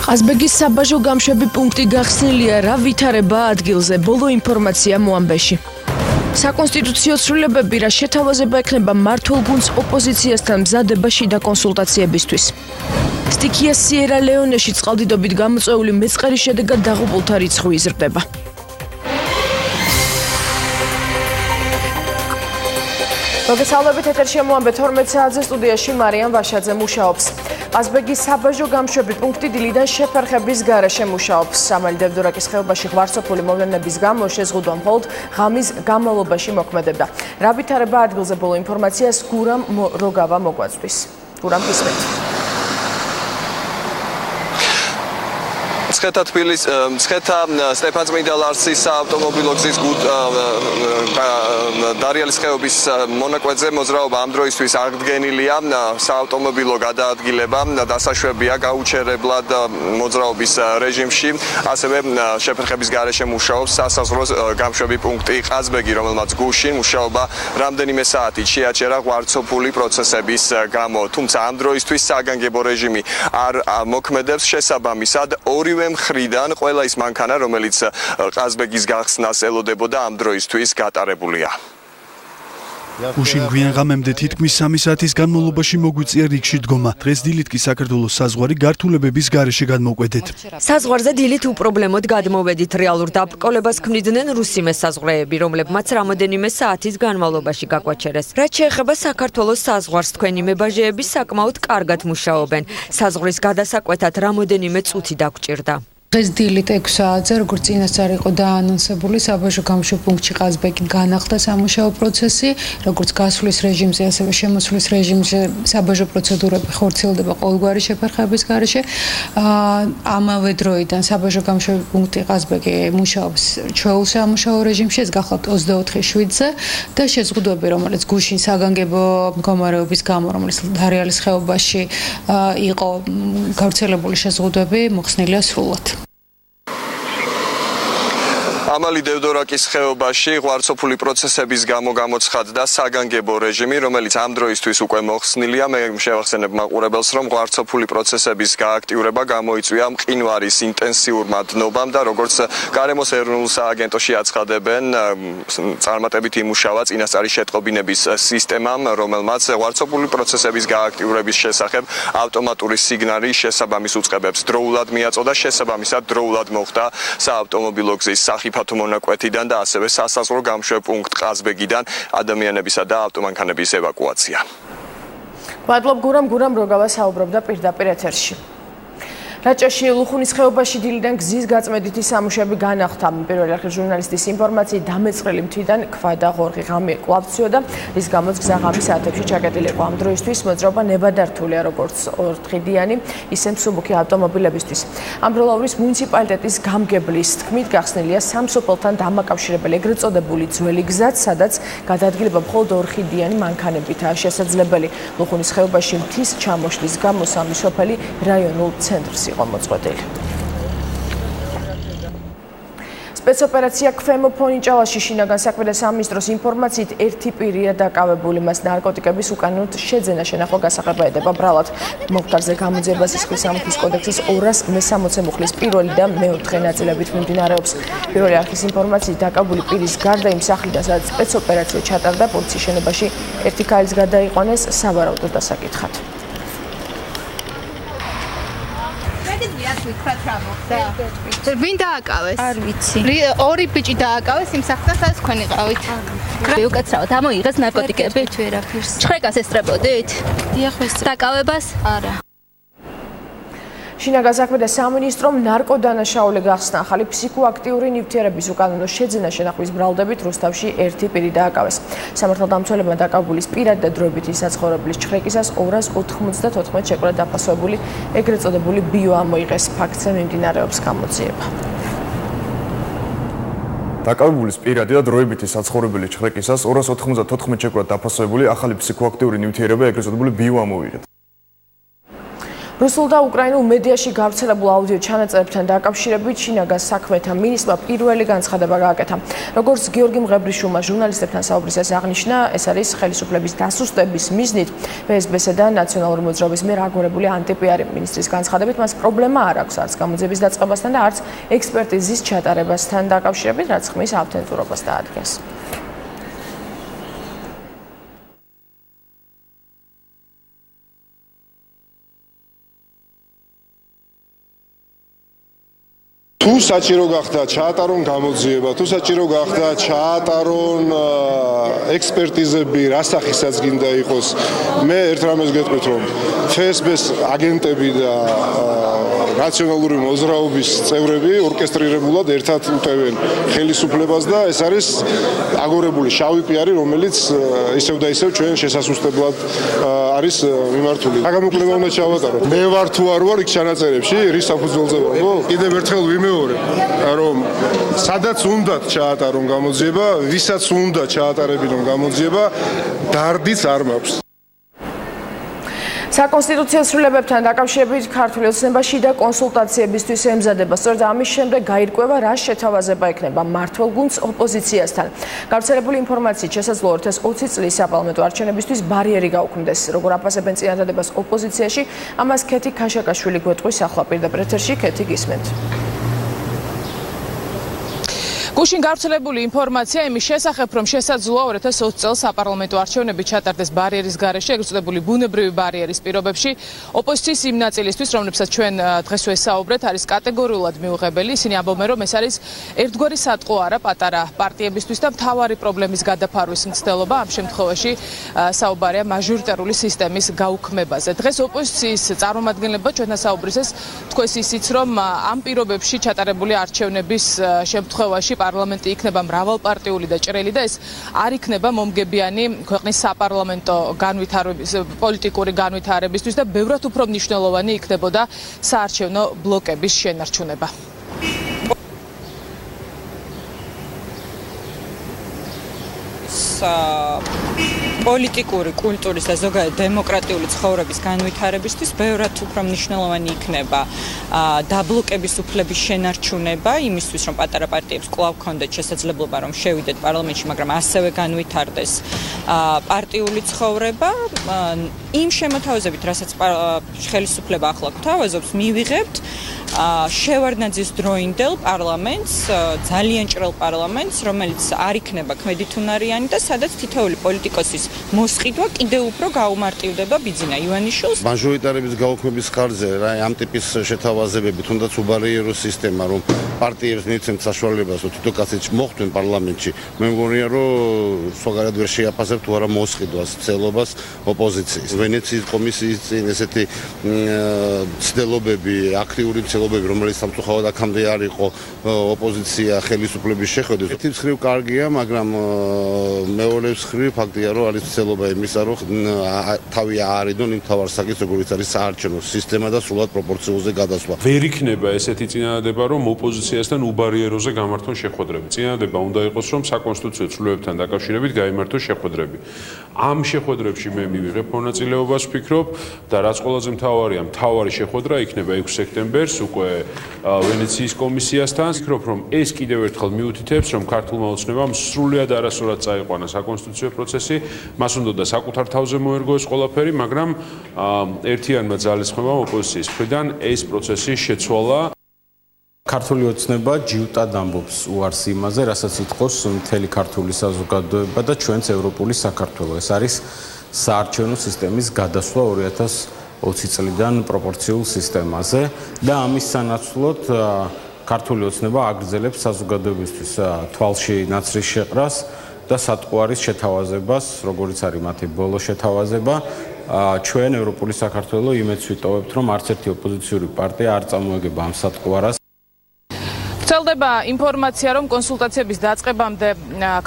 ყაზბეგის საბაჟო გამშვები პუნქტი გახსნილია რა ვითარება ადგილზე, ბოლო ინფორმაცია მოამბეში. საკონსტიტუციო ცვლილებები რა შეთავაზება ექნება მმართველ გუნდს ოპოზიციასთან მზადება შიდა კონსულტაციებისთვის. სტიქია სიერა-ლეონეში წყალდიდობით გამოწვეული მეწყერის შედეგად დაღუპულთა რიცხვი იზრდება. მოგესალმებით, ეთერში მოამბე 12 საათზე სტუდიაში მარიამ ვაშაძე მუშაობს. ყაზბეგის საბაჟო გამშვები პუნქტი დილიდან შეფერხების გარეშე მუშაობს. სამალი დევდორაკის ხეობაში ღვარცოფული მოვლენების გამო შეზღუდვა მხოლოდ ღამის განმავლობაში მოქმედებდა. რა ვითარება ადგილზე, ბოლო ინფორმაციას გურამ როგავა მოგვაწვდის. გურამ გისმენთ. მცხეთა თბილის მცხეთა სტეფანწმინდა ლარსის საავტომობილო გზის დარიალის ხეობის მონაკვეთზე მოძრაობა ამ დროისთვის აღდგენილია. საავტომობილო გადაადგილება დასაშვებია გაუჩერებლად მოძრაობის რეჟიმში. ასევე შეფერხების გარეშე მუშაობს სასაზღვრო გამშვები პუნქტი ყაზბეგი, რომელმაც გუშინ მუშაობა რამდენიმე საათით შეაჩერა ღვარცოფული პროცესების გამო. თუმცა ამ დროისთვის საგანგებო რეჟიმი არ მოქმედებს. შესაბამისად, ორივე მხრიდან ყველა ის მანქანა, რომელიც ყაზბეგის გახსნას ელოდებოდა, ამ დროისთვის გატარებულია. გუშინ გვიან ღამემდე თითქმის 3 საათის განმავლობაში მოგვიწია რიგში დგომა. დღეს დილით კი საქართველოს საზღვარი გართულებების გარეშე გადმოვკვეთეთ. საზღვარზე დილით უპრობლემოდ გადმოვედით. რეალურ დაბრკოლებას ქმნიდნენ რუსი მესაზღვრეები, რომლებმაც რამოდენიმე საათის განმავლობაში გაგვაჩერეს. რაც შეეხება საქართველოს საზღვარს, თქვენი მებაჟეები საკმაოდ კარგად მუშაობენ. საზღვრის გადასაკვეთად რამოდენიმე წუთი დაგვჭირდა. დღეს დილით 6 საათზე, როგორც წინასწარ იყო დაანონსებული, საბაჟო გამშვებ პუნქტში ყაზბეგი განახლდა სამუშაო პროცესი, როგორც გასვლის რეჟიმზე, ასევე შემოსვლის რეჟიმზე საბაჟო პროცედურები ხორციელდება ყოველგვარი შეფერხების გარეშე. ამავე დროიდან საბაჟო გამშვები პუნქტი ყაზბეგი მუშაობს ჩვეულ სამუშაო რეჟიმში, ეს გახლავთ 24/7-ზე და შეზღუდვები, რომელიც გუშინ საგანგებო მდგომარეობის გამო, რომელიც დარიალის ხეობაში იყო გავრცელებული შეზღუდვები, მოხსნილია სრულად. ამალი დევდორაკის ხეობაში ღვარცოფული პროცესების გამო გამოცხადდა საგანგებო რეჟიმი, რომელიც ამ დროისთვის უკვე მოხსნილია. მე შევახსენებ მაყურებელს, რომ ღვარცოფული პროცესების გააქტიურება გამოიწვია მყინვარის ინტენსიურმა დნობამ და როგორც გარემოს ეროვნულ სააგენტოში აცხადებენ, წარმატებით იმუშავა წინასწარი შეტყობინების სისტემამ, რომელმაც ღვარცოფული პროცესების გააქტიურების შესახებ ავტომატური სიგნალი შესაბამის უწყებებს დროულად მიაწოდა. შესაბამისად დროულად მოხდა საავტომობილო გზის სახიფათო მონაკვეთიდან და ასევე სასაზღვრო გამშვებ პუნქტ ყაზბეგიდან ადამიანებისა და ავტომანქანების ევაკუაცია. მადლობ გურამ როგავა საუბრობდა პირდაპირ ეთერში. რაჭაში ლუხუნის ხეობაში დილიდან გზის გაწმედითი სამუშაოები განახლდა. პირველი არხის ჟურნალისტის ინფორმაციით დამეწყრელი მთიდან ქვა და ღორღი ღამე კვლავ და რის გამოც გზა ღამის საათებში ჩაკეტილი იყო. ამ დროისთვის მოძრაობა ნებადართულია როგორც ორთხიდიანი, ისე მსუბუქი ავტომობილებისთვის. ამბროლაურის მუნიციპალიტეტის გამგებლის თქმით გახსნილია სამსოფელთან დამაკავშირებელი ეგრეთ წოდებული ძველი გზაც, სადაც გადაადგილება მხოლოდ ორხიდიანი მანქანებითაა შესაძლებელი. ლუხუნის ხეობაში მთის ჩამოშლის გამო სამი სოფელი რაიონულ ცენტრს იყო მოწყვეტილი. სპეცოპერაცია ქვემო ფონიჭალაში შინაგან საქმეთა სამინისტროს ინფორმაციით ერთი პირია დაკავებული, მას ნარკოტიკების უკანონოდ შეძენა შენახვა გასაღება ედება ბრალად. მოხდარზე გამოძიება სისხლის სამართლის კოდექსის 260 მუხლის პირველი და მეოთხე ნაწილებით მიმდინარეობს. პირველი არხის ინფორმაციით დაკავებული პირის გარდა იმ სახლიდან, სადაც სპეცოპერაცია ჩატარდა, პოლიციის შენობაში ერთი ქალის გადაიყვანეს სავარაუდო დასაკითხად. ვინ დააკავეს? არ ვიცი. ორი ბიჭი დააკავეს იმ სახლთან, სადაც თქვენ იყავით. უკაცრავად ამოიღეს ნარკოტიკები. ჩხრეკას ესწრებოდით? დიახ, დაკავებას? არა. შინაგან საქმეთა სამინისტრომ ნარკოდანაშაული გახსნა. ახალი ფსიქოაქტიური ნივთიერების უკანონო შეძენა შენახვის ბრალდებით რუსთავში ერთი პირი დააკავეს. სამართალდამცველებმა დაკავებულის პირად და დროებითი საცხოვრებლის ჩხრეკისას 294 შეკვეთა დაფასებული ეგრეთ წოდებული ბიო ამოიღეს. ფაქტზე მიმდინარეობს გამოძიება. დაკავებულის პირადი და დროებითი საცხოვრებელი ჩხრეკისას 294 შეკვეთა დაფასებული ახალი ფსიქოაქტიური ნივთიერება ეგრეთ წოდებული ბიო ამოიღეს. რუსულ და უკრაინულ მედიაში გავრცელებულ აუდიო ჩანაწერებთან დაკავშირებით შინაგან საქმეთა მინისტრმა პირველი განცხადება გააკეთა. როგორც გიორგი მღებრიშვილმა ჟურნალისტებთან საუბრისას აღნიშნა, ეს არის ხელისუფლების დასუსტების მიზნით ფსბ-სა და ნაციონალური მოძრაობის მიერ აგორებული ანტიპიარი. მინისტრის განცხადებით მას პრობლემა არ აქვს არც გამოძიების დაწყებასთან და არც ექსპერტიზის ჩატარებასთან დაკავშირებით, რაც ხმის ავთენტურობას დაადგენს. თუ საჭირო გახდა ჩაატარონ გამოძიება, თუ საჭირო გახდა ჩაატარონ ექსპერტიზები, რასახისაც გინდა იყოს, მე ერთ რამეს გეტყვით, რომ ფსბ-ს აგენტები და ნაციონალური მოძრაობის წევრები ორკესტრირებულად ერთად უტევენ ხელისუფლებას და ეს არის აგორებული შავი პიარი, რომელიც ისევ და ისევ ჩვენ შესასუსტებლად არის მიმართული. გამოკვლევა უნდა ჩავატაროთ. მე ვარ თუ არ ვარ იქ ჩანაწერებში, რის საფუძველზე ვარ? კიდევ ერთხელ ვიმეორებ, რომ სადაც უნდათ ჩაატარონ გამოძიება, ვისაც უნდა ჩაატარებინონ გამოძიება, დარდიც არ მაქვს. საკონსტიტუციო ცვლილებებთან დაკავშირებით ქართული ოცნებაში და კონსულტაციებისთვის ემზადება. სწორედ ამის შემდეგ გაირკვევა რა შეთავაზება ექნება მმართველ გუნდს ოპოზიციასთან. გავრცელებული ინფორმაციით შესაძლოა 2020 წლის საპარლამენტო არჩევნებისთვის ბარიერი გაუქმდეს. როგორ აფასებენ წინადადებას ოპოზიციაში, ამას ქეთი ქაშაკაშვილი გვეტყვის ახლა პირდაპირ ეთერში. ქეთი, გისმენთ. გუშინ გავრცელებული ინფორმაცია იმის შესახებ, რომ შესაძლოა 2020 წელს საპარლამენტო არჩევნები ჩატარდეს ბარიერის გარეშე, ეგრეთ წოდებული ბუნებრივი ბარიერის პირობებში. ოპოზიციის იმ ნაწილისთვის, რომლებსაც ჩვენ დღეს ვესაუბრეთ, არის კატეგორიულად მიუღებელი. ისინი ამბობენ, რომ ეს არის ერთგვარი სატყო არა პატარა პარტიებისთვის და მთავარი პრობლემის გადაფარვის მცდელობა. ამ შემთხვევაში საუბარია მაჟორიტარული სისტემის გაუქმებაზე. დღეს ოპოზიციის წარმომადგენლებმა ჩვენთან საუბრისას თქვეს ისიც, რომ ამ პირობებში ჩატარებული არჩევნების შემთხვევაში პარლამენტი იქნება მრავალპარტიული და ჭრელი და ეს არ იქნება მომგებიანი ქვეყნის საპარლამენტო განვითარების პოლიტიკური განვითარებისთვის და ბევრად უფრო მნიშვნელოვანი იქნებოდა საარჩევნო ბლოკების შენარჩუნება. პოლიტიკური, კულტურის და ზოგადად დემოკრატიული ცხოვრების განვითარებისთვის ბევრად უფრო მნიშვნელოვანი იქნება დაბლოკების უფლების შენარჩუნება, იმისთვის რომ პატარა პარტიებს კვლავ ჰქონდეთ შესაძლებლობა რომ შევიდეთ პარლამენტში, მაგრამ ასევე განვითარდეს პარტიული ცხოვრება. იმ შემოთავაზებით, რასაც ხელისუფლება ახლა გვთავაზობს, მივიღებთ შევარდნაძის დროინდელ პარლამენტს, ძალიან ჭრელ პარლამენტს, რომელიც არ იქნება ქმედითუნარიანი და სადაც თითოეული პოლიტიკოსის მოსყიდვა კიდევ უფრო გაუმარტივდება ბიძინა ივანიშვილს. მაჟორიტარების გაუქმების ხარჯზე რა ამ ტიპის შეთავაზებები, თუნდაც უბარიერო სისტემა, რომ პარტიებს მიცემთ საშუალებას, რომ თითო კაცი მოხვდნენ პარლამენტში, მე მგონია, რომ სხვაგანად ვერ შეაფასებთ თუ არა მოსყიდვას, ცელობას ოპოზიციის. ვენეციის კომისიის წინ ესეთი ცდილობები, აქტიური ცდილობები, რომელიც სამწუხაროდ აქამდე არ იყო ოპოზიცია ხელისუფლების შეხვედრით. ერთი მხრივ კარგია, მაგრამ მეორე მხრივ ფაქტია, რომ არის ცდილობა იმისა, რომ თავი აარიდონ იმ თავარ საკითხს, როგორც არის საარჩევნო სისტემა და სრულად პროპორციულზე გადასვლა. ვერ იქნება ესეთი წინადადება, რომ ოპოზიციასთან უბარიეროზე გამართონ შეხვედრები. წინადადება უნდა იყოს, რომ საკონსტიტუციო ცვლილებებთან დაკავშირებით გაიმართოს შეხვედრები. ამ შეხვედრებში მე მივიღებ მონაწილეობას, ვფიქრობ, და რაც ყველაზე მთავარია, მთავარი შეხვედრა იქნება 6 სექტემბერს უკვე ვენეციის კომისიასთან. ვფიქრობ, რომ ეს კიდევ ერთხელ მიუთითებს, რომ ქართულმა ოცნებამ სრულად არასრულად წაიყვანა საკონსტიტუციო პროცესი, მას უნდა საკუთარ თავზე მოერგო ეს ყველაფერი, მაგრამ ერთიანმა ძალისხმევამ ოპოზიციის მხრიდან ეს პროცესი შეცვალა. ქართული ოცნება ჯიუტად ამბობს უარს იმაზე, რასაც ითხოვს მთელი ქართული საზოგადოება და ჩვენც ევროპული საქართველო. ეს არის საარჩევნო სისტემის გადასვლა 2020 წლიდან პროპორციულ სისტემაზე და ამის სანაცვლოდ ქართული ოცნება აგრძელებს საზოგადოებისთვის თვალში ნაცრის შეყრას და სატყუარის შეთავაზებას, როგორც არის მათი ბოლო შეთავაზება. ჩვენ ევროპული საქართველო იმედს ვიტოვებთ, რომ არც ერთი ოპოზიციური პარტია არ წამოეგება ამ სატყუარას. ვრცელდება ინფორმაცია, რომ კონსულტაციების დაწყებამდე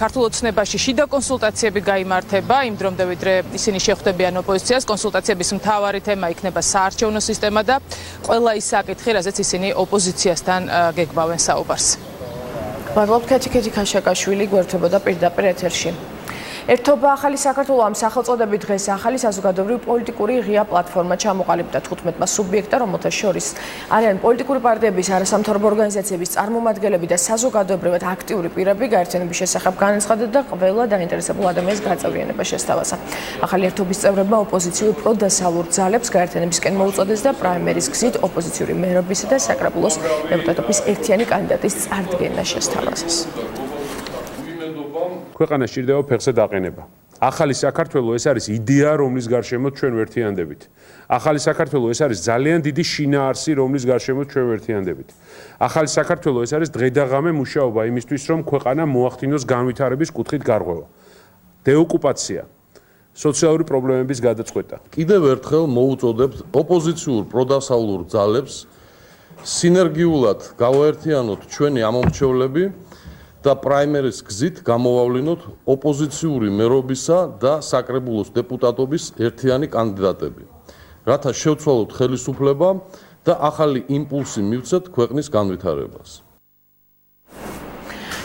ქართულ ოცნებაში შიდა კონსულტაციები გაიმართება, იმ დრომდე ვიდრე ისინი შეხვდებიან ოპოზიციას. კონსულტაციების მთავარი თემა იქნება საარჩევნო სისტემა და ყველა ის საკითხი, რაზეც ისინი ოპოზიციასთან გეგმავენ საუბარს. მადლობთ, ქეთი ქაშაკაშვილი გვერდებოდა პირდაპირ ეთერში. ერთობა ახალი საქართველო ამ სახელწოდებით დღეს ახალი საზოგადოებრივი პოლიტიკური ღია პლატფორმა ჩამოყალიბდა 15 სუბიექტა, რომელთა შორის არიან პოლიტიკური პარტიების, არასამთავრობო ორგანიზაციების წარმომადგენლები და საზოგადოებრივად აქტიური პირები. გაერთიანების შესახებ განაცხადა და ყველა დაინტერესებულ ადამიანს გაწევრიანება შესთავაზა. ახალი ერთობის წევრებმა ოპოზიციურ პროდასავლურ ძალებს გაერთიანებისკენ მოუწოდეს და პრაიმერის გზით ოპოზიციური მერობისა და საკრებულოს დეპუტატობის ერთიანი კანდიდატის წარდგენა შესთავაზეს. ქვეყანა სჭირდება ფეხზე დაყენება. ახალი საქართველო ეს არის იდეა, რომლის გარშემოთ ჩვენ ვერთიანდებით. ახალი საქართველო ეს არის ძალიან დიდი შინაარსი, რომლის გარშემოთ ჩვენ ვერთიანდებით. ახალი საქართველო ეს არის დღე-და-ღამე მუშაობა იმისთვის, რომ ქვეყანა მოახდინოს განვითარების კუთხით გარღვევა. დეოკუპაცია, სოციალური პრობლემების გადაწყვეტა. კიდევ ერთხელ მოუწოდებთ ოპოზიციურ პროდასავლურ ძალებს სინერგიულად გავაერთიანოთ ჩვენი ამომრჩევლები და პრაიმერის გზით გამოვავლინოთ ოპოზიციური მერობისა და საკრებულოს დეპუტატობის ერთიანი კანდიდატები, რათა შევცვალოთ ხელისუფლება და ახალი იმპულსი მივცეთ ქვეყნის განვითარებას.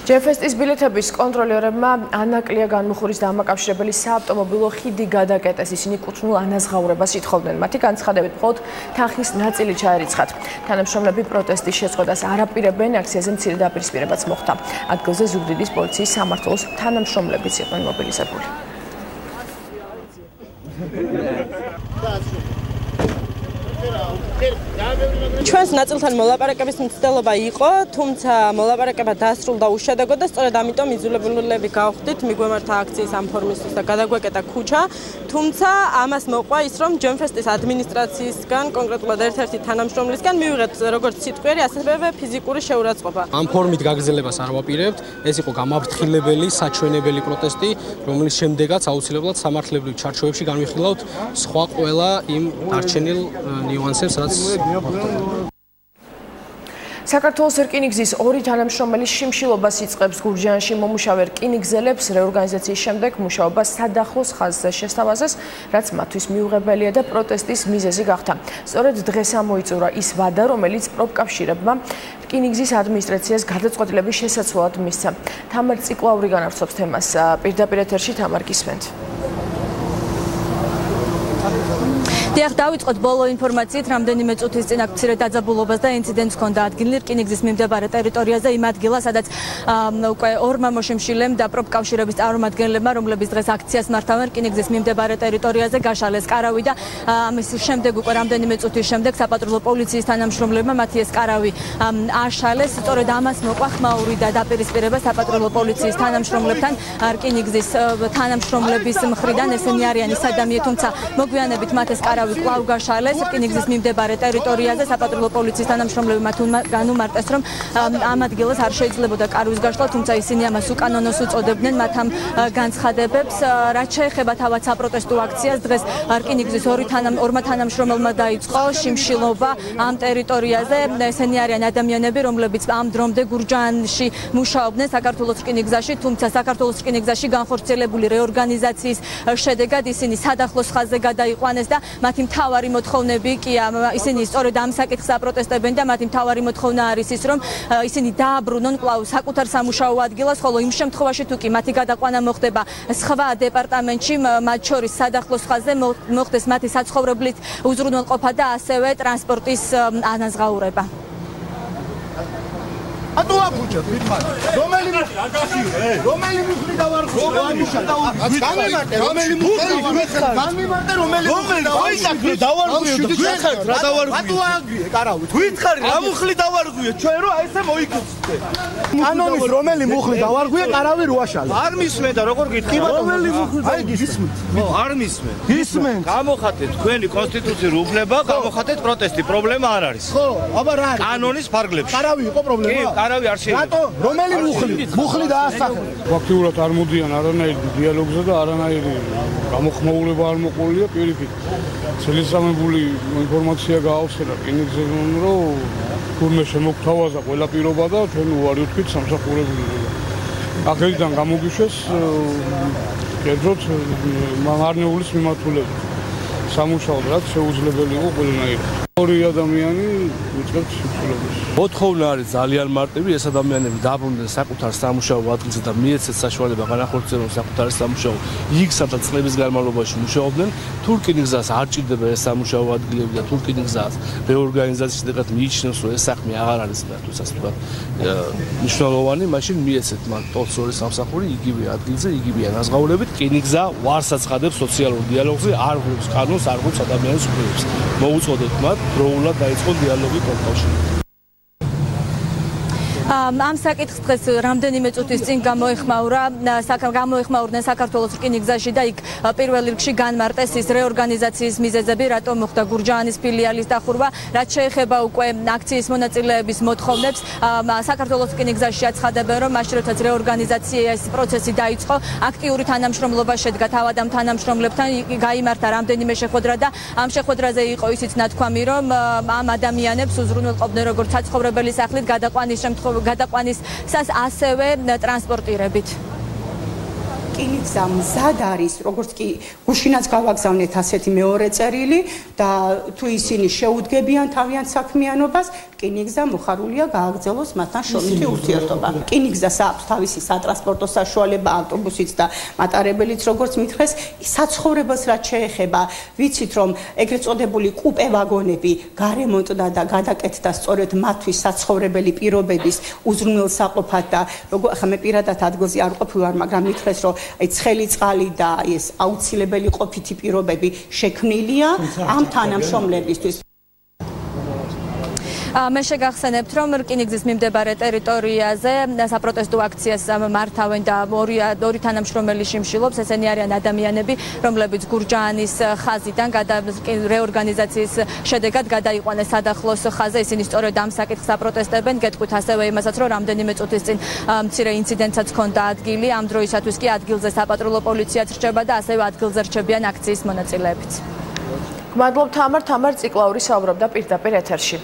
ჯეფესტის ბილეთების კონტროლერებმა ანაკლია განმუხურის დამაკავშირებელი საავტომობილო ხიდი გადაკეტეს. ისინი კუთვნილ ანაზღაურებას ითხოვდნენ. მათი განცხადებით მხოლოდ თანხის ნაწილი ჩაერიცხათ. თანამშრომლები პროტესტის შეწყვეტას არაპირებენ, აქციაზე მცირე დაპირისპირებაც მოხდა. ადგილზე ზუგდიდის პოლიციის სამმართველოს თანამშრომლებიც იყვნენ მობილიზებული. ჩვენს ნაწილთან მოლაპარაკების მცდელობა იყო, თუმცა მოლაპარაკება დასრულდა უშედეგოდ და სწორედ ამიტომ იძულებულები გავხდით მიგვემართა აქციის ამ ფორმისთვის და გადაგვეკეტა ქუჩა. თუმცა ამას მოყვა ის, რომ ჯემფესტის ადმინისტრაციისგან, კონკრეტულად ერთ-ერთი თანამშრომლისგან მივიღეთ როგორც სიტყვიერი, ასევე ფიზიკური შეურაცხყოფა. ამ ფორმით გაგრძელებას არ ვაპირებთ. ეს იყო გამაფრთხილებელი, საჩვენებელი პროტესტი, რომლის შემდეგაც აუცილებლად სამართლებრივ ჩარჩოებში განვიხილავთ სხვა ყველა იმ დარჩენილ ნიუანსებს, რაც საქართველოს რკინიგზის ორი თანამშრომელი შიმშილობას იწყებს. გურჯაანში მომუშავე რკინიგზელებს რეორგანიზაციის შემდეგ მუშაობა სადახლოს ხაზზე შესთავაზეს, რაც მათთვის მიუღებელია და პროტესტის მიზეზი გახდა. სწორედ დღეს ამოიწურა ის ვადა, რომელიც პროფკავშირებმა რკინიგზის ადმინისტრაციას გადაწყვეტილების შესაცვლად მისცა. თამარ ციკლაური განავრცობს თემას. პირდაპირ ეთერში თამარ გისმენთ. დიახ, დავიწყოთ ბოლო ინფორმაციით, რამდენიმე წუთის წინ აქ მცირე დაძაბულობას და ინციდენტს ჰქონდა ადგილი რკინიგზის მიმდებარე ტერიტორიაზე, იმ ადგილას, სადაც უკვე ორმა მოშიმშილემ და პროფკავშირების წარმომადგენლებმა, რომლებიც დღეს აქციას მართავენ რკინიგზის მიმდებარე ტერიტორიაზე, გაშალეს კარავი და ამის შემდეგ უკვე რამდენიმე წუთის შემდეგ საპატრულო პოლიციის თანამშრომლებმა მათი ეს კარავი აშალეს. სწორედ ამას მოყვა ხმაური და დაპირისპირება საპატრულო პოლიციის თანამშრომლებთან რკინიგზის თანამშრომლების მხრიდან. ესენი არიან ის ადამიანი, თუმცა მოგვიანებით მათ ეს კარავი კვლავ გაშალეს რკინიგზის მიმდებარე ტერიტორიაზე. საპატრულო პოლიციის თანამშრომლები მათ განუმარტეს, რომ ამ ადგილას არ შეიძლებოდა კარვის გაშლა, თუმცა ისინი ამას უკანონოს უწოდებდნენ მათ ამ განცხადებებს. რაც შეეხება თავად საპროტესტო აქციას, დღეს რკინიგზის ორმა თანამშრომელმა დაიწყო შიმშილობა ამ ტერიტორიაზე. ესენი არიან ადამიანები, რომლებიც ამ დრომდე გურჯაანში მუშაობდნენ საქართველოს რკინიგზაში, თუმცა საქართველოს რკინიგზაში განხორციელებული რეორგანიზაციის შედეგად ისინი სადახლოს ხაზზე გადაიყვანეს და მათი მთავარი მოთხოვნები კი ისინი სწორედ ამ საკითხს აპროტესტებენ და მათი მთავარი მოთხოვნა არის ის, რომ ისინი დააბრუნონ კვლავ საკუთარ სამუშაო ადგილას, ხოლო იმ შემთხვევაში თუ კი მათი გადაყვანა მოხდება სხვა დეპარტამენტში, მათ შორის სადახლოს ხაზზე მოხდეს მათი საცხოვრებლით უზრუნველყოფა და ასევე ტრანსპორტის ანაზღაურება. ატოაფუჭა ფირმა რომელი მუხლი დავარღვია რა დავარღვია ატოაგრია კარავი თვითხარი რა მუხლი დავარღვია ჩვენ რო აი ესე მოიქცეთ კანონის რომელი მუხლი დავარღვია კარავი როაშალე არ მისმენ და როგორ გითხარ რომელი მუხლი აი გისმენთ ხო არ მისმენ გისმენთ გამოხატეთ თქვენი კონსტიტუციურ უფლება გამოხატეთ პროტესტი პრობლემა არ არის ხო აბა რა არის კანონის ფარგლებში კარავი იყო პრობლემა არავი არ შეიძლება. რატო? რომელი მუხლი დაასახე? ფაქტიურად არ მოდიან არანაირ დიალოგზე და არანაირ გამოხმაურება არ მოყოლია პირიქით. ცელისამებული ინფორმაცია გაავრცელა რკინიგზებმა, რომ თურმე შემოგთავაზა ყველა პირობა და ჩვენ უარი ვთქვით სამსახურებულებს. აქედან გამოგიშვეს კერძოდ მარნეულის მიმართულებით. სამუშაოდ რაც შეუძლებელი იყო ყველანაირად. ორი ადამიანი ვიწყებთ სიცოცხლეს. მოთხოვნა არის ძალიან მარტივი, ეს ადამიანები დაბრუნდნენ საკუთარ სამუშაო ადგილზე და მიეცეთ საშუალება განახორციელონ საკუთარი სამუშაო იქ, სადაც წლების განმავლობაში მუშაობდნენ. თუ რკინიგზას არ ჭირდება ეს სამუშაო ადგილები და თუ რკინიგზას რეორგანიზაციის შედეგად მიიჩნევს, რომ ეს საქმე აღარ არის მართლაც თქვა მნიშვნელოვანი, მაშინ მიეცეთ მათ ტოლსორი სამსახური იგივე ადგილზე, იგივე განსაზღვრებით. რკინიგზა ვარს აცხადებს სოციალურ დიალოგზე, არ ღვევს კანონს, არ ღვევს ადამიანის უფლებებს. მოუწოდეთ მათ დროულად დაიწყონ დიალოგი კავშირით. ამ საკითხს დღეს რამდენიმე წუთის წინ გამოეხმაურდნენ საქართველოს რკინიგზაში და იქ პირველ რიგში განმარტეს ის რეორგანიზაციის მიზეზები, რატომ მოხდა გურჯაანის ფილიალის დახურვა, რაც შეეხება უკვე აქციის მონაწილეების მოთხოვნებს. საქართველოს რკინიგზაში აცხადებენ, რომ მაშინ როდესაც რეორგანიზაციის პროცესი დაიწყო, აქტიური თანამშრომლობა შედგა თავად ამ თანამშრომლებთან, გაიმართა რამდენიმე შეხვედრა და ამ შეხვედრაზე იყო ისიც ნათქვამი, რომ ამ ადამიანებს უზრუნველყოფდნენ როგორც საცხოვრებელი სახლით გადაყვანისას ასევე ტრანსპორტირებით. რკინიგზა მზად არის, როგორც კი გუშინაც გავაგზავნეთ ასეთი მეორე წერილი და თუ ისინი შეუდგებიან თავიანთ საქმიანობას, რკინიგზა მოხარულია გააგრძელოს მათთან შორითი ურთიერთობა. რკინიგზას აქვს თავისი სატრანსპორტო საშუალება, ავტობუსიც და მატარებელიც, როგორც მითხრეს, საცხოვრებელს რაც შეეხება, ვიცით რომ ეგრეთ წოდებული კუპე ვაგონები გარემონტდა და გადაკეთდა სწორედ მათთვის საცხოვრებელი პირობების უზრუნველსაყოფად და ახლა მე პირადად ადგილზე არ ყოფილვარ, მაგრამ მითხრეს რომ აი ცხელი წყალი და ეს აუცილებელი ყოფითი პირობები შექმნილია ამ თანამშრომლებისთვის. მე შეგახსენებთ, რომ რკინიგზის მიმდებარე ტერიტორიაზე საპროტესტო აქციას მართავენ და ორი თანამშრომელი შიმშილობს. ესენი არიან ადამიანები, რომლებიც გურჯაანის ხაზიდან რეორგანიზაციის შედეგად გადაიყვანეს სადახლოს ხაზზე. ისინი სწორედ ამ საკითხს აპროტესტებენ. გეტყვით ასევე იმასაც, რომ რამდენიმე წუთის წინ მცირე ინციდენტსაც ჰქონდა ადგილი. ამ დროისათვის კი ადგილზე საპატრულო პოლიციაც რჩება და ასევე ადგილზე რჩებიან აქციის მონაწილეებიც. გმადლობთ თამარ ციკლაური საუბრობდა პირდაპირ ეთერში.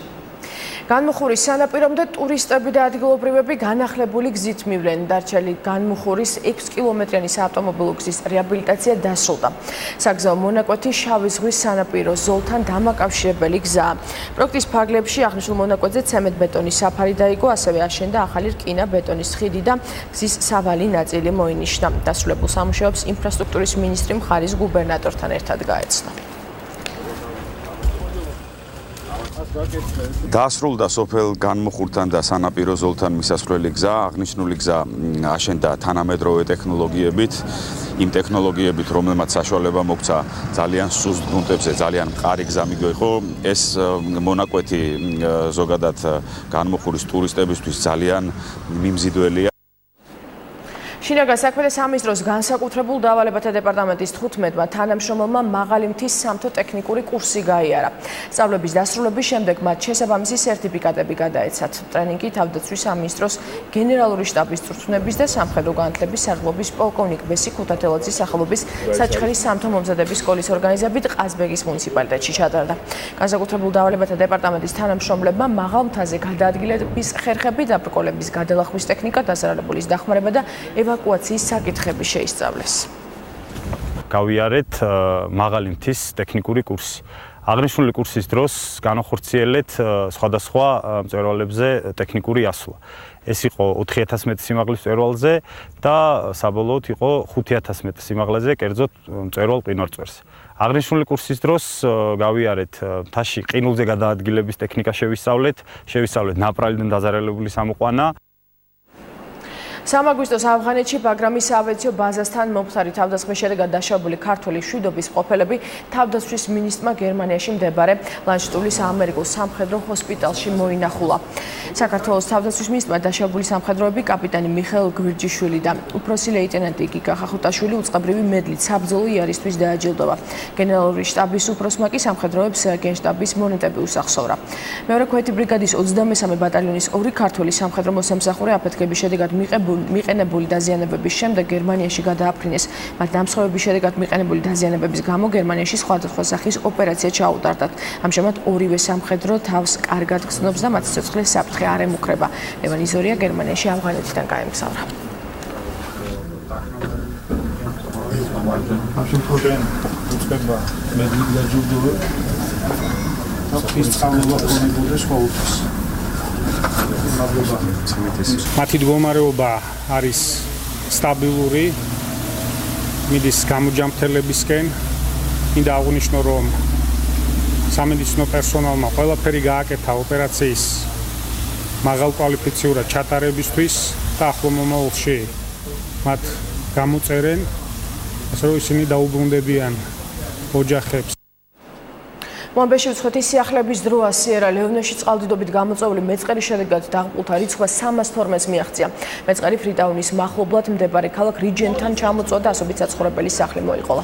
განმუხურის სანაპირომდე ტურისტები და ადგილობრივები განახლებული გზით მივლენ. დარჩელი განმუხურის 6 კილომეტრიანი საავტომობილო გზის რეაბილიტაცია დასრულდა. საგზაო მონაკვეთი შავი ზღვის სანაპირო ზოლთან დამაკავშირებელი გზაა. პროექტის ფარგლებში აღნიშნულ მონაკვეთზე ცემენტ-ბეტონის საფარი დაიგო, ასევე აშენდა ახალი რკინა-ბეტონის ხიდი და გზის სავალი ნაწილი მოინიშნა. დასრულებულ სამუშაოებს ინფრასტრუქტურის მინისტრი მხარის გუბერნატორთან ერთად გაეცნო. დასრულდა სოფელ განმუხურთან და სანაპირო ზოლთან მისასვლელი გზა. აღნიშნული გზა აშენდა თანამედროვე ტექნოლოგიებით, იმ ტექნოლოგიებით, რომელმაც საშუალება მოგცა ძალიან სუსტ გრუნტებზე ძალიან მყარი გზა მიგვეყო. ეს მონაკვეთი ზოგადად განმუხურის ტურისტებისთვის ძალიან მიმზიდველია. შინაგან საქმეთა სამინისტროს განსაკუთრებულ დავალებათა დეპარტამენტის 15-მა თანამშრომელმა მაღალი მთის სამთო ტექნიკური კურსი გაიარა. სწავლების დასრულების შემდეგ მათ შესაბამისი სერტიფიკატები გადაეცათ. ტრენინგი თავდაცვის სამინისტროს გენერალური შტაბის წვრთნების და სამხედრო განათლების სარდლობის პოლკოვნიკ ბესი ქუთათელაძის სახელობის საჩხერის სამთო მომზადების სკოლის ორგანიზებით ყაზბეგის მუნიციპალიტეტში ჩატარდა. განსაკუთრებულ დავალებათა დეპარტამენტის თანამშრომლებმა მაღალ მთაზე გადაადგილების ხერხები, დაბრკოლების გადალახვის ტექნიკა, დასარალებულის დახმარება და ევაკუაციის საკითხები შეისწავლეს. გავიარეთ მაღალი მთის ტექნიკური კურსი. აღნიშნული კურსის დროს განახორციელეთ სხვადასხვა მწვერვალებზე ტექნიკური ასვლა. ეს იყო 4000 მეტრის სიმაღლის მწვერვალზე და საბოლოოდ იყო 5000 მეტრის სიმაღლეზე, კერძოდ მწვერვალ ყინორწვერზე. აღნიშნული კურსის დროს გავიარეთ მთაში ყინულზე გადაადგილების ტექნიკა შევისწავლეთ ნაპრალიდან დაზარალებული სამოყვანა. აგვისტოს ავღანეთში ბაგრამის საავიაციო ბაზასთან მომხდარი თავდასხმის შედეგად დაშავებული ქართველი მშვიდობის მყოფელები თავდაცვის მინისტრმა გერმანიაში მდებარე ლანშტულის ამერიკულ სამხედრო ჰოსპიტალში მოინახულა. საქართველოს თავდაცვის მინისტრმა დაშავებული სამხედროები კაპიტანი მიხეილ გვირჯიშვილი და უფროსი ლეიტენანტი გიგა ხახუტაშვილი უწყებრივი მედლით საბრძოლო იარისთვის დააჯილდოვა. გენერალური შტაბის უფროსმა კი სამხედროებს გენშტაბის მონეტები უსახსოვრა. მეორე ქვეითი ბრიგადის 23 ბატალიონის 2 ქართველი სამხედრო მოსამსახურე აფეთქების შედეგად მიყენებული დაზიანებების შემდეგ გერმანიაში გადააფრინეს. მათ დამსხვრევების შედეგად მიყენებული დაზიანებების გამო გერმანიაში სხვადასხვა სახის ოპერაცია ჩაუტარდათ. ამჟამად ორივე სამხედრო თავს კარგად გრძნობს და მათ სიცოცხლის საფრთხე არ ემუქრება. ლევან იზორია გერმანიაში ავღანეთიდან გაემგზავრა. ამ შემთხვევაში უწყება მედლით დაჯილდოვება. ის წყალობა ქონებოდეს ყოველთვის. მათი მდგომარეობა არის სტაბილური, მიდის გამოჯამრთელებისკენ. მინდა აღვნიშნო, რომ სამედიცინო პერსონალმა ყველაფერი გააკეთა ოპერაციის მაღალკვალიფიციურად ჩატარებისთვის და ახლო მომავალში მათ გამოწერენ, ასე რომ ისინი დაუბრუნდებიან ოჯახებს. მოამბეში უცხოეთი სიახლეების დროა სიერა ლეონეში წყალდიდობით გამოწვეული მეწყერი შედეგად დაღუპულთა რიცხვმა 312-ს მიაღწია. მეწყერი ფრიტაუნის მახლობლად მდებარე ქალაქ რიჯენთან ჩამოწვა და ასობით საცხოვრებელი სახლი მოიყოლა.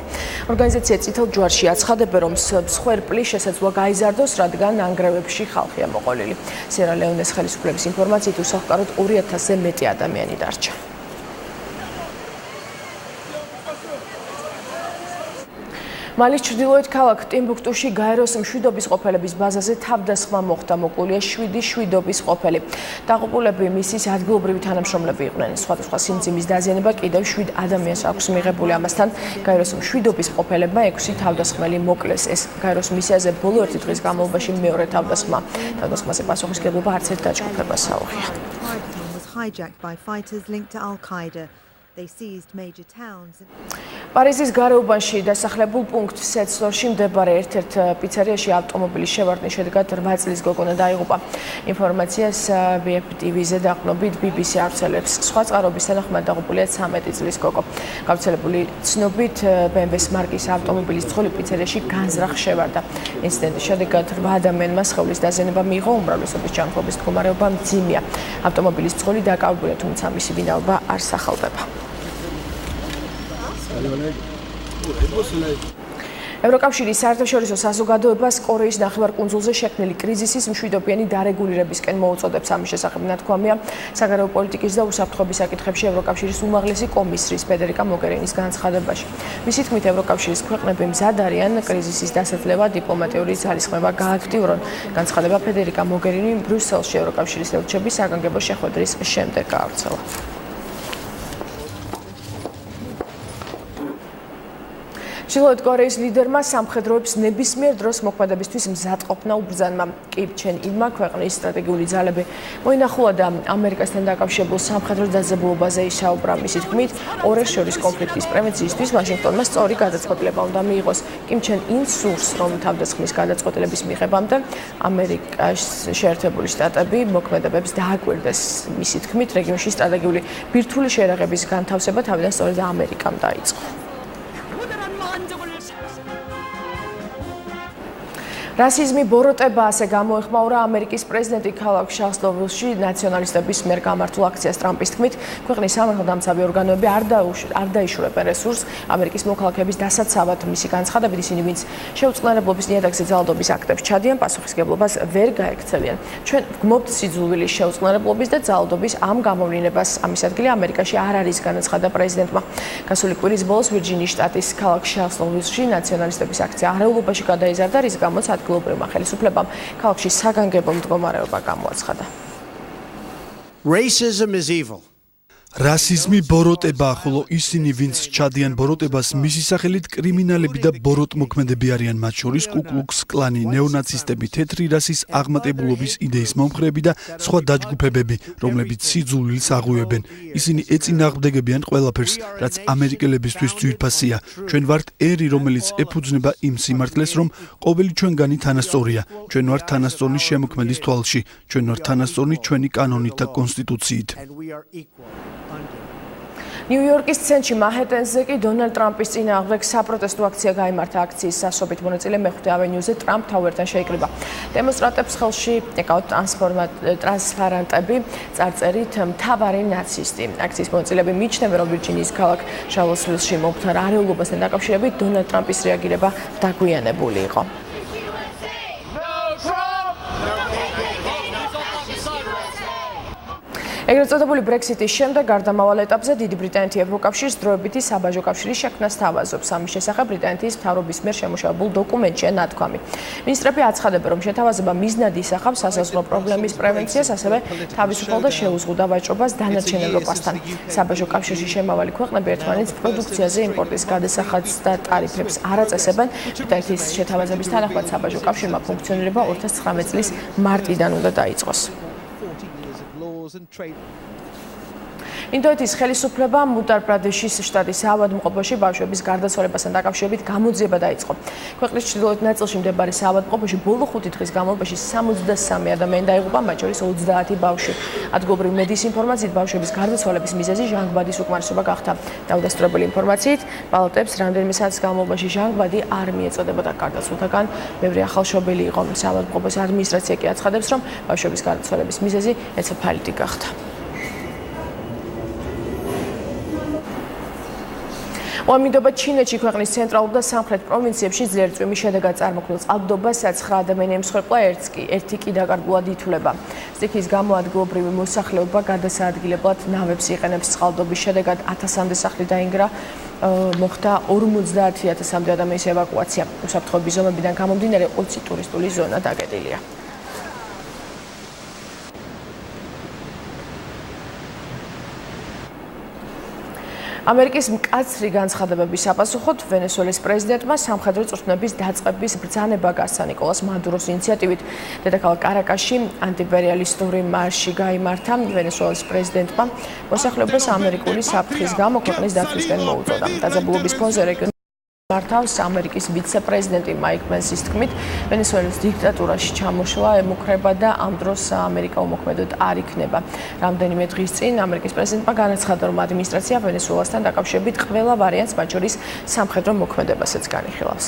ორგანიზაცია წითელ ჯვარში აცხადებენ, რომ მსხვერპლი შესაძლოა გაიზარდოს, რადგან ნანგრევებში ხალხია მოყოლილი. სიერა ლეონეს ხელისუფლების ინფორმაციით უსახლკაროდ 2000-ზე მეტი ადამიანი დარჩა. მალის ჩრდილოეთ ქალაქ ტიმბუქტუში გაეროს მშვიდობის ყოფილების ბაზაზე თავდასხმა მოხდა. მოკლულია 7 მშვიდობის ყოფილი. დაღუპულები მისის ადგილობრივი თანამშრომლები იყვნენ. სხვადასხვა სიმძიმის დაზიანება კიდევ 7 ადამიანს აქვს მიღებული. ამასთან გაეროს მშვიდობის ყოფილებმა 6 თავდასხმელი მოკლეს. ეს გაეროს მისიაზე ბოლო 1 დღის განმავლობაში მეორე თავდასხმა. თავდასხმაზე პასუხისმგებლობა არც ერთ დაჯგუფებას აუღია. პარიზის გარეუბანში დასახლებულ პუნქტ სეცლორში მდებარე ერთ-ერთ პიცერიაში ავტომობილის შევარდნის შედეგად 8 წლის გოგონა დაიღუპა. ინფორმაციას BFTV-ზე დაყრდნობით BBC ავრცელებს. სხვა წყაროების თანახმად დაღუპულია 13 წლის გოგო. გავრცელებული ცნობით BMW-ს მარკის ავტომობილის ცხოლი პიცერიაში განზრახ შევარდა. ინციდენტის შედეგად 8 ადამიანმა სხეულის დაზიანება მიიღო, უმრავლესობის ჯანმრთელობის მდგომარეობა მძიმეა. ავტომობილის ცხოლი დაკავებულია, თუმცა მისი ვინაობა არ სახალბება. ევროკავშირის საერთაშორისო საზოგადოებას კორეის ნახევარკუნძულზე შექმნილი კრიზისის მშვიდობიანი დარეგულირებისკენ მოუწოდებს. ამის შესახებ ნათქვამია საგარეო პოლიტიკის და უსაფრთხოების საკითხებში ევროკავშირის უმაღლესი კომისრის ფედერიკა მოგერინის განცხადებაში. მისი თქმით, ევროკავშირის ქვეყნები მზად არიან კრიზისის დასაძლევა დიპლომატიური ძალისხმევა გააქტიურონ. განცხადება ფედერიკა მოგერინი ბრიუსელში ევროკავშირის ელჩების საგანგებო შეხვედრის შემდეგ გაავრცელა. ჩრდილოეთ კორეის ლიდერმა სამხედროებს ნებისმიერ დროს მოქმედებისთვის მზადყოფნა უბრძანა. კიმ ჩენ ინმა ქვეყნის სტრატეგიული ძალები მოინახულა და ამერიკასთან დაკავშირებულ სამხედრო დაძაბულობაზე ისაუბრა. მისი თქმით, ორებს შორის კონფლიქტის პრევენციისთვის ვაშინგტონმა სწორი გადაწყვეტილება უნდა მიიღოს. კიმ ჩენ ინს სურს, რომ თავდასხმის გადაწყვეტილების მიღებამდე ამერიკის შეერთებული შტატები მოქმედებებს დააკვირდეს. მისი თქმით, რეგიონში სტრატეგიული ბირთვული შეერაღების განთავსება თავიდან სწორედ ამერიკამ დაიწყო. რასიზმი ბოროტება ასე გამოეხმაურა ამერიკის პრეზიდენტი ქალაქ შარლსვილში ნაციონალისტების მიერ გამართულ აქციას. ტრამპის თქმით, ქვეყნის სამართალდამცავი ორგანოები არ დაიშურებენ რესურსს ამერიკის მოქალაქეების დასაცავად. მისი განცხადებით, ისინი, ვინც შეუწყნარებლობის ნიადაგზე ძალადობის აქტებს ჩადიან, პასუხისმგებლობას ვერ გაექცევიან. ჩვენ ვგმობთ სიძულვილის, შეუწყნარებლობის და ძალადობის ამ გამოვლინებას. ამის ადგილი ამერიკაში არ არის, განაცხადა პრეზიდენტმა. გასული კვირის ბოლოს ვირჯინიის შტატის ქალაქ შარლსვილში ნაციონალისტების აქცია არეულობაში გადაიზარდა, რის გამოც ადგილობრივმა ხელისუფლებამ ქალაქში საგანგებო მდგომარეობა გამოაცხადა. Racism is evil. რასიზმი ბოროტებაა, ხოლო ისინი, ვინც ჩადიან ბოროტებას, მისი სახელით კრიმინალები და ბოროტმოქმედები არიან, მათ შორის კუკლუქს კლანი, ნეონაცისტები, თეთრი რასის აღმატებულობის იდეის მომხრეები და სხვა დაჯგუფებები, რომლებიც სიძულვილს აღუევენ. ისინი ეწინააღმდეგებიან ყველაფერს, რაც ამერიკელებისთვის ძვირფასია. ჩვენ ვართ ერი, რომელიც ეფუძნება იმ სიმართლეს, რომ ყოველი ჩვენგანი თანასწორია. ჩვენ ვართ თანასწორნი შემოქმედის თვალში. ჩვენ ვართ თანასწორნი ჩვენი კანონით და კონსტიტუციით. ნიუ-იორკის ცენტრში მანჰეტენზე კი დონალდ ტრამპის წინააღმდეგ საპროტესტო აქცია გაიმართა. აქციის სასობით მონაწილე მეხუთე ავენიუზე ტრამპ თაუერთან შეიკრიბა. დემონსტრანტებს ხელში ეკავთ ტრანსპარანტები, წარწერით მთავარი ნაცისტი. აქციის მონაწილეები მიიჩნევენ, რომ ვირჯინიის ქალაქ შარლსვილში მომხდარ არეულობასთან დაკავშირებით დონალდ ტრამპის რეაგირება დაგვიანებული იყო. ეგრეთ წოდებული ბრექსიტის შემდეგ გარდამავალ ეტაპზე დიდი ბრიტანეთი ევროკავშირის დროებითი საბაჟო კავშირის შექმნას თავაზობს. ამის შესახებ ბრიტანეთის მთავრობის მიერ შემუშავებულ დოკუმენტშია ნათქვამი. მინისტრები აცხადებენ, რომ შეთავაზება მიზნად ისახავს სასაზღვრო პრობლემის პრევენციას, ასევე თავისუფალ და შეუზღუდავ ვაჭრობას დანარჩენ ევროპასთან. საბაჟო კავშირში შემავალი ქვეყნები ერთმანეთს პროდუქციაზე იმპორტის გადასახადს და ტარიფებს არ აწესებენ. ბრიტანეთის შეთავაზების თანახმად საბაჟო კავშირმა ფუნქციონირება 2019 წლის მარტიდან უნდა დაიწყოს. ინდოეთის ხელისუფლებამ უტარ-პრადეშის შტატის საავადმყოფოში ბავშვების გარდაცვალებასთან დაკავშირებით გამოძიება დაიწყო. ქვეყნის ჩრდილოეთ ნაწილში მდებარე საავადმყოფოში ბოლო 5 დღის განმავლობაში 63 ადამიანი დაიღუპა, მათ შორის 30 ბავშვი. ადგილობრივი მედიის ინფორმაციით, ბავშვების გარდაცვალების მიზეზი ჟანგბადის უკმარისობა გახდა. დაუდასტურებელი ინფორმაციით, ბალოტებს რამდენიმე საათის განმავლობაში ჟანგბადი არ მიეწოდებოდა. გარდაცვლილთაგან ბევრი ახალშობილი იყო. საავადმყოფოს ადმინისტრაცია კი აცხადებს, რომ ბავშვების გარდაცვალების მიზეზი ენცეფალიტი გახდა. მოამინდობა ჩინეთში ქვეყნის ცენტრალურ და სამხრეთ პროვინციებში ძლიერი წვიმის შედეგად წარმოქმნილ წყალდიდობას 9 ადამიანი ემსხვერპლა, ერთი კი დაკარგულად ითვლება. სტიქიის გამო ადგილობრივი მოსახლეობა გადასაადგილებლად ნავებს იყენებს. წყალდიდობის შედეგად 1000-მდე სახლი დაინგრა, მოხდა 50,000-მდე ადამიანის ევაკუაცია. უსაფრთხოების ზომებიდან გამომდინარე 20 ტურისტული ზონა დაკეტილია. ამერიკის მკაცრი განცხადებების საპასუხოდ ვენესუელის პრეზიდენტმა სამხედრო წვრთნების დაწყების ბრძანება გასცა. ნიკოლას მადუროს ინიციატივით დედაქალაქ კარაკასში ანტიიმპერიალისტური მარში გაიმართა. ვენესუელის პრეზიდენტმა მოსახლეობას ამერიკული საფრთხის გამო ქვეყნის დაცვისკენ მოუწოდა. დაძაბულობის ფონზე რეგიონი მართავს ამერიკის ვიცე-პრეზიდენტი მაიკ პენსის თქმით, ვენესუელის დიქტატურაში ჩამოშლა ემუქრება და ამ დროს ამერიკა უმოქმედოდ არ იქნება. რამდენიმე დღის წინ ამერიკის პრეზიდენტმა განაცხადა, რომ ადმინისტრაცია ვენესუელასთან დაკავშირებით ყველა ვარიანტს, მათ შორის სამხედრო მოქმედებასაც განიხილავს.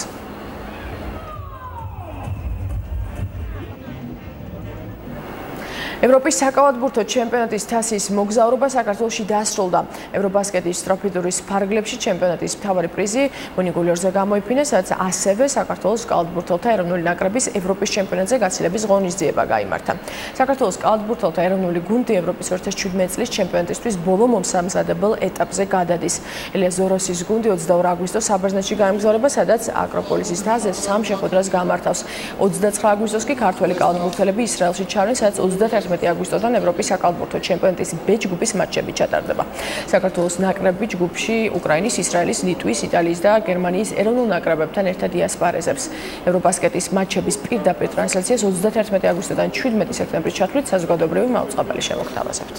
ევროპის საკალათბურთო ჩემპიონატის თასის მოგზაურობა საქართველოში დასრულდა. ევრობასკეტის სტროფიდურის ფარგლებში ჩემპიონატის მთავარი პრიზი მონიგულიორზე გამოიფინა, სადაც ასევე საქართველოს კალათბურთელთა ეროვნული ნაკრების ევროპის ჩემპიონატზე გაცილების ღონისძიება გაიმართა. საქართველოს კალათბურთელთა ეროვნული გუნდი ევროპის 2017 წლის ჩემპიონატისთვის ბოლო მომსამზადებელ ეტაპზე გადადის. ელია ზოროსის გუნდი 22 აგვისტოს საბერძნეთში გაემგზავრება, სადაც აკროპოლისის თასზე 3 შეხვედრას გამართავს. 29 აგვისტოს კი ქართველი კალათბურთელები ისრაელში ჩავდნენ, სადაც 31 აგვისტოდან ევროპის საკალათბურთო ჩემპიონატის B ჯგუფის მატჩები ჩატარდება. საქართველოს ნაკრები ჯგუფში უკრაინის, ისრაელის, ლიტვის, იტალიის და გერმანიის ეროვნულ ნაკრებებთან ერთად იასპარეზებს. ევრობასკეტის მატჩების პირდაპირ ტრანსლაციას 31 აგვისტოდან 17 სექტემბრის ჩათვლით საზოგადოებრივი მაუწყებელი შემოგთავაზებთ.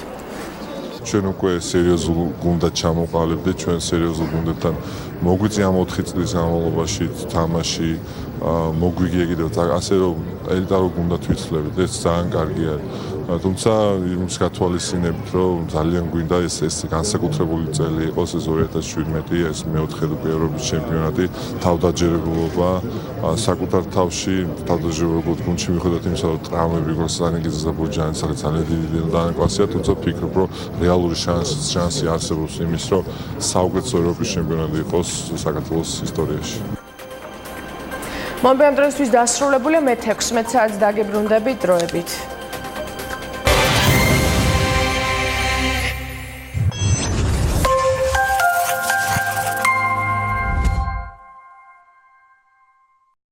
ჩვენ უკვე სერიოზულ გუნდად ჩამოყალიბდით, ჩვენ სერიოზულ გუნდებთან მოგვიწია 4 წლის განმავლობაში თამაში, მოგვიგია კიდევ ასე რომ ელიტარულ გუნდად ვიცვლებთ, ეს ძალიან კარგი არის. თუმცა იმის გათვალისწინებით, რომ ძალიან გვინდა ეს განსაკუთრებული წელი იყოს, ეს 2017, ეს მეოთხე ევროპის ჩემპიონატი, თავდაჯერებულობა საკუთარ თავში, თავდაჯერებულად გუნდში მიხედავთ იმისა, რომ ტრავმები გოსანიგიძეს და ბურჯანის სახით ძალიან დიდი დანაკლასია, თუმცა ვფიქრობ, რომ რეალური შანსი არსებობს იმის, რომ საუკეთესო ევროპის ჩემპიონატი იყოს საქართველოს ისტორიაში. მოამბე ამ დღესთვის დასრულებულია, მე 16 საათს დაგებრუნდებით დროებით.